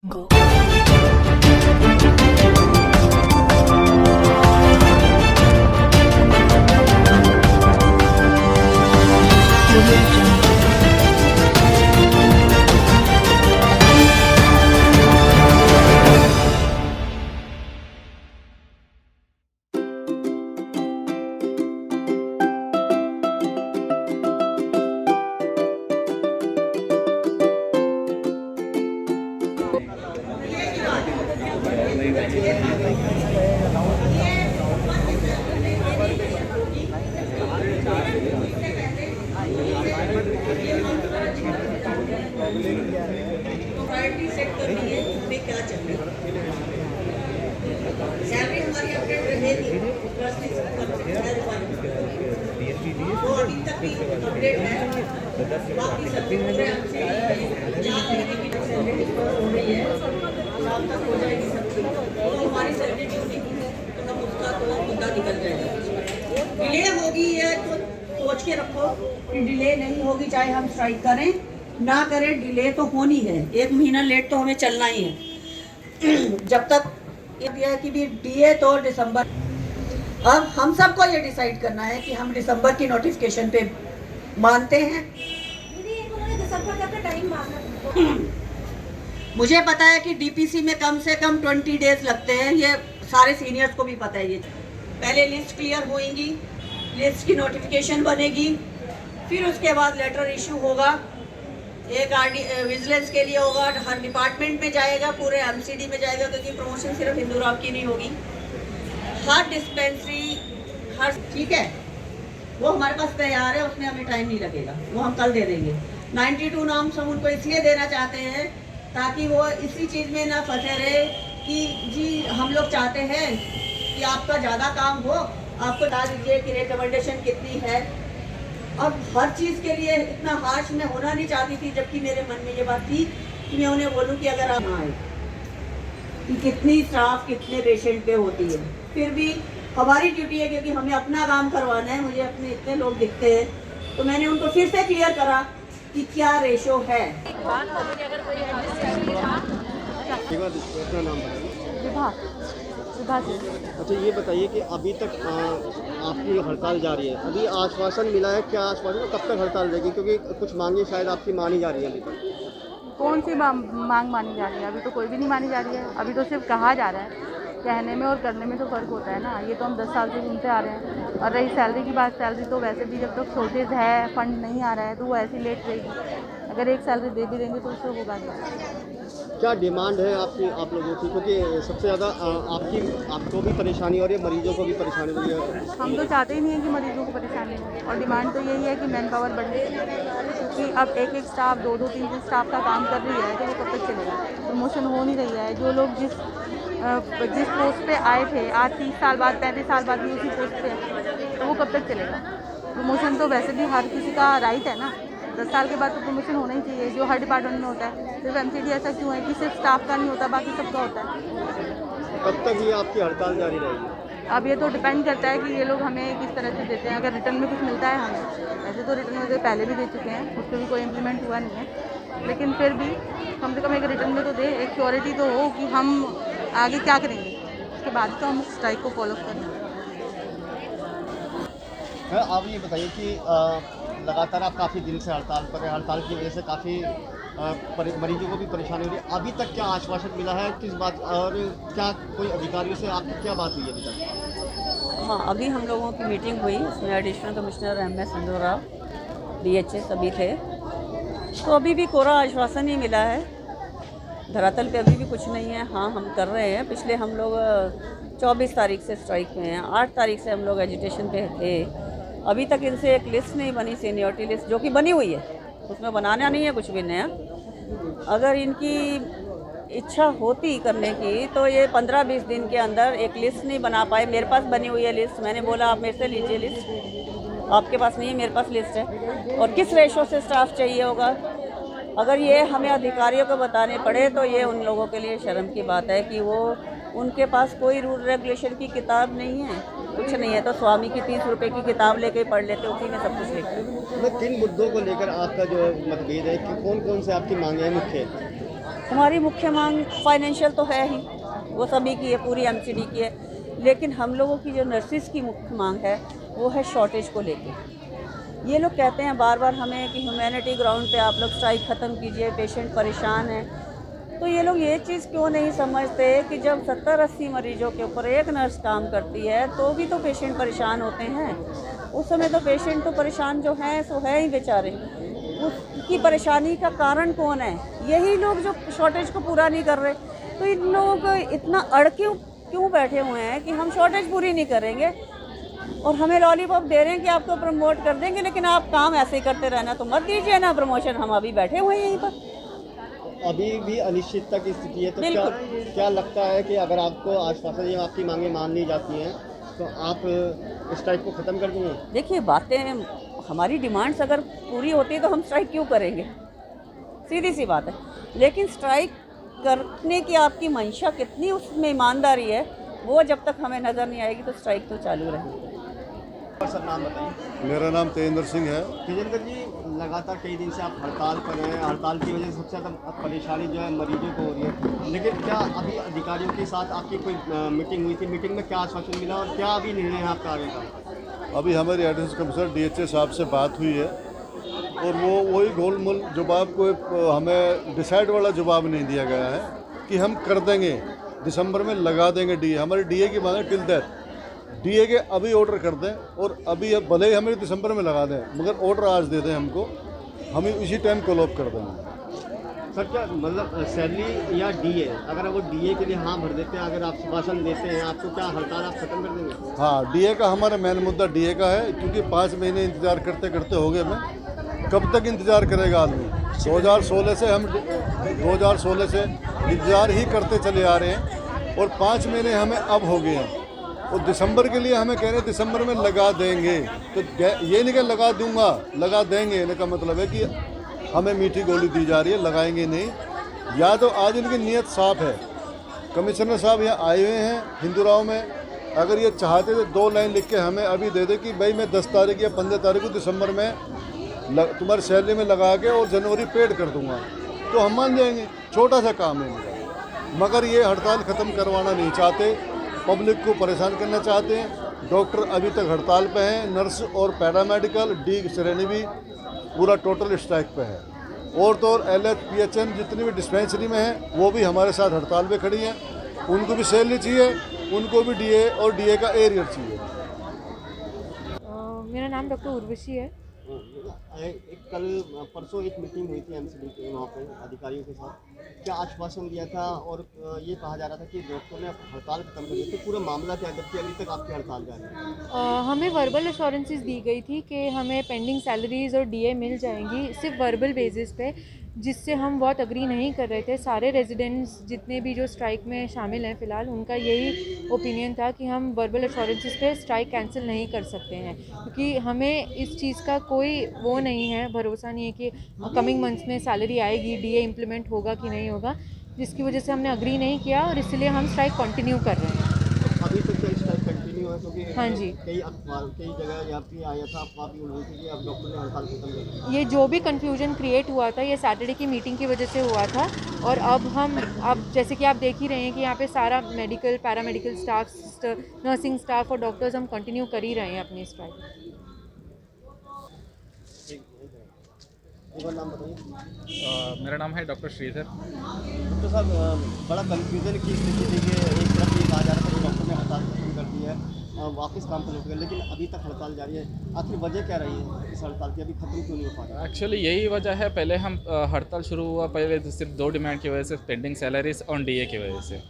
Go. Priority set करनी है उसमें क्या चाहिए। सैलरी हमारी अपडेट रहेगी वो अभी तक भी अपडेट है। बाकी सब पूरे हमसे जहाँ तक की सैलरी हो रही है शाम तक हो जाएगी सबकी। तो हमारी सैलरी ड्यूटी की है तो हम उसका तो मुद्दा निकल जाएगा। डिले होगी है तो सोच के रखो कि डिले नहीं होगी, चाहे हम स्ट्राइक करें ना करें, डिले तो होनी है। 1 महीना लेट तो हमें चलना ही है। जब तक ये दिया है कि भी डीए तो दिसंबर। अब हम सबको ये डिसाइड करना है कि हम दिसंबर की नोटिफिकेशन पे मानते हैं। दिसंबर तक का टाइम मांगा। मुझे पता है कि डीपीसी में कम से कम 20 डेज लगते हैं, ये सारे सीनियर्स को भी पता है। ये पहले लिस्ट क्लियर होएगी, लिस्ट की नोटिफिकेशन बनेगी, फिर उसके बाद लेटर इशू होगा। एक विजिलेंस के लिए होगा, हर डिपार्टमेंट में जाएगा, पूरे एमसीडी में जाएगा, क्योंकि प्रमोशन सिर्फ हिंदूराव की नहीं होगी, हर डिस्पेंसरी हर। ठीक है, वो हमारे पास तैयार है, उसमें हमें टाइम नहीं लगेगा, वो हम कल दे देंगे। 92 नाम्स हम उनको इसलिए देना चाहते हैं ताकि वो इसी चीज़ में ना फंसे रहे कि जी हम लोग चाहते हैं कि आपका ज़्यादा काम हो, आपको बता दीजिए कि रिकमेंडेशन कितनी है। अब हर चीज़ के लिए इतना हार्श में होना नहीं चाहती थी, जबकि मेरे मन में ये बात थी कि मैं उन्हें बोलूं कि अगर आप आए कि कितनी स्टाफ कितने पेशेंट पे होती है, फिर भी हमारी ड्यूटी है क्योंकि हमें अपना काम करवाना है। मुझे अपने इतने लोग दिखते हैं, तो मैंने उनको फिर से क्लियर करा कि क्या रेशो है। अपना नाम बताइए। अच्छा, ये बताइए कि अभी तक आपकी हड़ताल जारी है, अभी आश्वासन मिला है, क्या आश्वासन, कब तक हड़ताल रहेगी? क्योंकि कुछ मांगे शायद आपकी मानी जा रही है अभी तक। कौन सी मांग मानी जा रही है? अभी तो कोई भी नहीं मानी जा रही है। अभी तो सिर्फ कहा जा रहा है, कहने में और करने में तो फ़र्क होता है ना। ये तो हम 10 साल से सुनते आ रहे हैं। और रही सैलरी की बात, सैलरी तो वैसे भी जब तक शॉर्टेज है, फंड नहीं आ रहा है, तो वो ऐसी लेट रहेगी। अगर एक सैलरी दे भी देंगे तो उससे होगा नहीं। क्या डिमांड है आपकी, आप लोगों की? क्योंकि सबसे ज़्यादा आपको भी परेशानी हो रही है, मरीजों को भी परेशानी हो रही है। हम तो चाहते ही नहीं है कि मरीजों को परेशानी हो, और डिमांड तो यही है कि मैन पावर बढ़े, क्योंकि अब एक स्टाफ 2-2, 3-3 स्टाफ का काम कर रही है, तो वो कब तक चलेगा? प्रमोशन हो नहीं रही है। जो लोग जिस पोस्ट पे आए थे, आज 30 साल बाद 35 साल बाद भी उसी पोस्ट पे है, तो वो कब तक चलेगा? प्रमोशन तो वैसे भी हर किसी का राइट है ना। 10 साल के बाद तो प्रमोशन होना ही चाहिए, जो हर डिपार्टमेंट में होता है। सिर्फ एमसीडी ऐसा क्यों है कि सिर्फ स्टाफ का नहीं होता, बाकी सबका होता है। कब तक ये आपकी हड़ताल जारी रहेगी? अब ये तो डिपेंड करता है कि ये लोग हमें किस तरह से देते हैं। अगर रिटर्न में कुछ मिलता है हमें, वैसे तो रिटर्न में पहले भी दे चुके हैं, उस पर भी कोई इम्प्लीमेंट हुआ नहीं है, लेकिन फिर भी कम से कम एक रिटर्न में तो दे, एक श्योरिटी तो हो कि हम आगे क्या करेंगे, उसके बाद तो हम स्ट्राइक को फॉलो करें। आप ये बताइए कि लगातार आप काफ़ी दिन से हड़ताल पर हैं, हड़ताल की वजह से काफ़ी मरीजों को भी परेशानी हो रही है। अभी तक क्या आश्वासन मिला है, किस बात, और क्या कोई अधिकारियों से आपकी क्या बात हुई है अभी तक? हाँ, अभी हम लोगों की मीटिंग हुई, उसमें additional commissioner MS Hindurao, DHS सभी थे। तो अभी भी कोरा आश्वासन ही मिला है, धरातल पे अभी भी कुछ नहीं है। हाँ, हम कर रहे हैं। पिछले हम लोग 24 तारीख से स्ट्राइक में हैं, 8 तारीख से हम लोग एजिटेशन पे थे। अभी तक इनसे एक लिस्ट नहीं बनी, सीनियरिटी लिस्ट, जो कि बनी हुई है, उसमें बनाना नहीं है कुछ भी नया। अगर इनकी इच्छा होती करने की तो ये 15-20 दिन के अंदर एक लिस्ट नहीं बना पाए। मेरे पास बनी हुई है लिस्ट, मैंने बोला आप मेरे से लीजिए लिस्ट, आपके पास नहीं है, मेरे पास लिस्ट है। और किस रेशो से स्टाफ चाहिए होगा, अगर ये हमें अधिकारियों को बताने पड़े तो ये उन लोगों के लिए शर्म की बात है कि वो उनके पास कोई रूल रेगुलेशन की किताब नहीं है, कुछ नहीं है। तो स्वामी की 30 रुपए की किताब लेके पढ़ लेते, उसी में सब कुछ लिखते। मैं 3 मुद्दों को लेकर आपका जो मतभेद है कि कौन कौन से आपकी मांगे हैं मुख्य? हमारी मुख्य मांग फाइनेंशियल तो है ही, वो सभी की है, पूरी एमसीडी की है, लेकिन हम लोगों की जो नर्सिस की मुख्य मांग है वो है शॉर्टेज को लेके। ये लोग कहते हैं बार बार हमें कि ह्यूमैनिटी ग्राउंड पे आप लोग स्ट्राइक ख़त्म कीजिए, पेशेंट परेशान हैं। तो ये लोग ये चीज़ क्यों नहीं समझते कि जब 70-80 मरीजों के ऊपर एक नर्स काम करती है तो भी तो पेशेंट परेशान होते हैं। उस समय तो पेशेंट तो परेशान जो हैं सो है ही बेचारे। उसकी परेशानी का कारण कौन है? यही लोग जो शॉर्टेज को पूरा नहीं कर रहे। तो इन लोगों को इतना अड़ क्यों बैठे हुए हैं कि हम शॉर्टेज पूरी नहीं करेंगे और हमें लॉलीपॉप दे रहे हैं कि आपको प्रमोट कर देंगे, लेकिन आप काम ऐसे ही करते रहना तो मत दीजिए ना प्रमोशन, हम अभी बैठे हुए हैं यहीं पर। अभी भी अनिश्चितता की स्थिति है, तो बिल्कुल। क्या लगता है कि अगर आपको आश्वासन या आपकी मांगें मान ली जाती हैं तो आप स्ट्राइक को ख़त्म कर देंगे? देखिए, बातें हमारी डिमांड्स अगर पूरी होती तो हम स्ट्राइक क्यों करेंगे, सीधी सी बात है। लेकिन स्ट्राइक करने की आपकी मंशा कितनी उसमें ईमानदारी है, वो जब तक हमें नज़र नहीं आएगी तो स्ट्राइक तो चालू रहेगी। और सर नाम बताइए। मेरा नाम तेजेंद्र सिंह है। तेजेंद्र जी, लगातार कई दिन से आप हड़ताल पर हैं, हड़ताल की वजह से सबसे ज़्यादा परेशानी जो है मरीजों को हो रही है, लेकिन क्या अभी अधिकारियों के साथ आपकी कोई मीटिंग हुई थी? मीटिंग में क्या आश्वासन मिला और क्या अभी निर्णय है आपका आगे का? अभी हमारी एडिशनल कमिश्नर DHA साहब से बात हुई है और वो वही गोलमोल जवाब को हमें डिसाइड वाला जवाब नहीं दिया गया है कि हम कर देंगे, दिसंबर में लगा देंगे DA। हमारी DA की मांग है टिल दैट DA के अभी ऑर्डर कर दें और अभी अब भले ही हमें दिसंबर में लगा दें मगर ऑर्डर आज दे दें हमको, हम इसी टाइम कॉलअप कर देंगे। सर क्या मतलब सैलरी या DA, अगर वो DA के लिए हाँ भर देते हैं, अगर आप सुभाषण देते हैं आपको, क्या हड़ताल आप खत्म कर देंगे? हाँ, DA का हमारा मेन मुद्दा DA का है, क्योंकि 5 महीने इंतज़ार करते करते हो गए। मैं कब तक इंतज़ार करेगा आदमी? 2016 से हम 2016 से इंतज़ार ही करते चले आ रहे हैं और 5 महीने हमें अब हो गए हैं और दिसंबर के लिए हमें कह रहे हैं दिसंबर में लगा देंगे। तो ये नहीं कि लगा दूंगा, लगा देंगे, इनका मतलब है कि हमें मीठी गोली दी जा रही है, लगाएंगे नहीं। या तो आज इनकी नीयत साफ है, कमिश्नर साहब यहाँ आए हुए हैं हिंदूराव में, अगर ये चाहते तो 2 लाइन लिख के हमें अभी दे दे कि भाई मैं 10 तारीख या 15 तारीख को दिसंबर में तुम्हारी सैलरी में लगा के और जनवरी पेड कर दूंगा, तो हम मान जाएंगे। छोटा सा काम है इनका, मगर ये हड़ताल ख़त्म करवाना नहीं चाहते, पब्लिक को परेशान करना चाहते हैं। डॉक्टर अभी तक हड़ताल पे हैं, नर्स और पैरामेडिकल D श्रेणी भी पूरा टोटल स्ट्राइक पे है। और तो और LH PHN जितनी भी डिस्पेंसरी में हैं वो भी हमारे साथ हड़ताल पे खड़ी हैं, उनको भी सैलरी चाहिए, उनको भी DA और DA का एरियर चाहिए। मेरा नाम डॉक्टर उर्वशी है। कल परसों एक मीटिंग हुई थी MCD के वहाँ पे अधिकारियों के साथ, क्या आश्वासन दिया था और ये कहा जा रहा था कि डॉक्टर ने हड़ताल खत्म कर दी थी, पूरा मामला क्या, जबकि अभी तक आपकी हड़ताल जारी है? हमें वर्बल एश्योरेंसेस दी गई थी कि हमें पेंडिंग सैलरीज और DA मिल जाएंगी, सिर्फ वर्बल बेसिस पे, जिससे हम बहुत अग्री नहीं कर रहे थे। सारे रेजिडेंट्स जितने भी जो स्ट्राइक में शामिल हैं फ़िलहाल, उनका यही ओपिनियन था कि हम वर्बल एश्योरेंसेस पे स्ट्राइक कैंसिल नहीं कर सकते हैं, क्योंकि हमें इस चीज़ का कोई वो नहीं है, भरोसा नहीं है कि कमिंग मंथ्स में सैलरी आएगी, DA इम्प्लीमेंट होगा कि नहीं होगा, जिसकी वजह से हमने अग्री नहीं किया और इसलिए हम स्ट्राइक कंटिन्यू कर रहे हैं। अभी तक क्या स्ट्राइक कंटिन्यू है? क्योंकि हाँ जी, कई अखबार कई जगह यहाँ पे आया था, अफवाह भी उड़ रही थी कि अब डॉक्टर ने हड़ताल खत्म कर दी। ये जो भी कन्फ्यूजन क्रिएट हुआ था ये सैटरडे की मीटिंग की वजह से हुआ था और अब जैसे कि आप देख ही रहे हैं कि यहाँ पे सारा medical, paramedical staff, nursing staff और डॉक्टर्स हम कंटिन्यू कर ही रहे हैं अपनी स्ट्राइक। एक बार नाम बताइए। मेरा नाम है डॉक्टर श्रीधर। डॉक्टर साहब, बड़ा कन्फ्यूजन की स्थिति देखिए, एक तरफ ये कहा जा रहा था कि डॉक्टर ने हड़ताल खत्म कर दी है, वापस काम पर लौट गए, लेकिन अभी तक हड़ताल जारी है। आखिर वजह क्या रही है इस हड़ताल की, अभी खत्म क्यों नहीं हो पा रहा? एक्चुअली यही वजह है, पहले हम हड़ताल शुरू हुआ पहले तो सिर्फ 2 डिमांड की वजह से, पेंडिंग सैलरीज और DA की वजह से,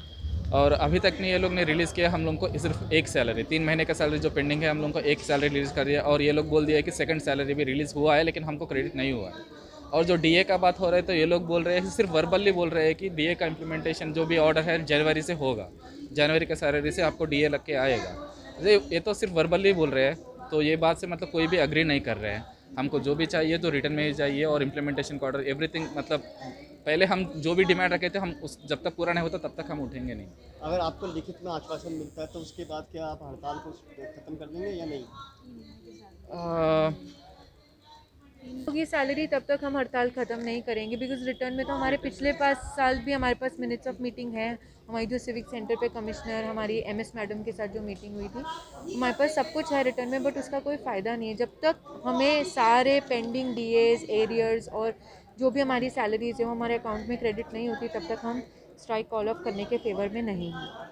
और अभी तक नहीं ये लोग ने रिलीज़ किया हम लोग को सिर्फ एक सैलरी, 3 महीने का सैलरी जो पेंडिंग है हम लोग को एक सैलरी रिलीज़ कर दिया, और ये लोग बोल दिया कि सेकंड सैलरी भी रिलीज़ हुआ है लेकिन हमको क्रेडिट नहीं हुआ है। और जो DA का बात हो रहा है तो ये लोग बोल रहे हैं, सिर्फ वर्बली बोल रहे हैं कि DA का इम्प्लीमेंटेशन जो भी ऑर्डर है जनवरी से होगा, जनवरी के सैलरी से आपको DA लग के आएगा। ये तो सिर्फ वर्बली बोल रहे हैं, तो ये बात से मतलब कोई भी अग्री नहीं कर रहे हैं। हमको जो भी चाहिए तो रिटर्न में ही चाहिए, और इम्प्लीमेंटेशन का ऑर्डर एवरीथिंग, मतलब पहले हम जो भी डिमांड रखे थे हम उस जब तक पूरा नहीं होता तब तक हम उठेंगे नहीं। अगर आपको लिखित में आश्वासन मिलता है तो उसके बाद क्या आप हड़ताल को खत्म कर देंगे या नहीं? ये सैलरी तब तक हम हड़ताल ख़त्म नहीं करेंगे, बिकॉज रिटर्न में तो हमारे पिछले 5 साल भी हमारे पास मिनट्स ऑफ मीटिंग है। हमारी जो सिविक सेंटर पे कमिश्नर हमारी MS मैडम के साथ जो मीटिंग हुई थी, हमारे पास सब कुछ है रिटर्न में, बट उसका कोई फ़ायदा नहीं है जब तक हमें सारे पेंडिंग DAs, एरियर्स और जो भी हमारी सैलरीज है वो हमारे अकाउंट में क्रेडिट नहीं होती, तब तक हम स्ट्राइक कॉल ऑफ करने के फेवर में नहीं हैं।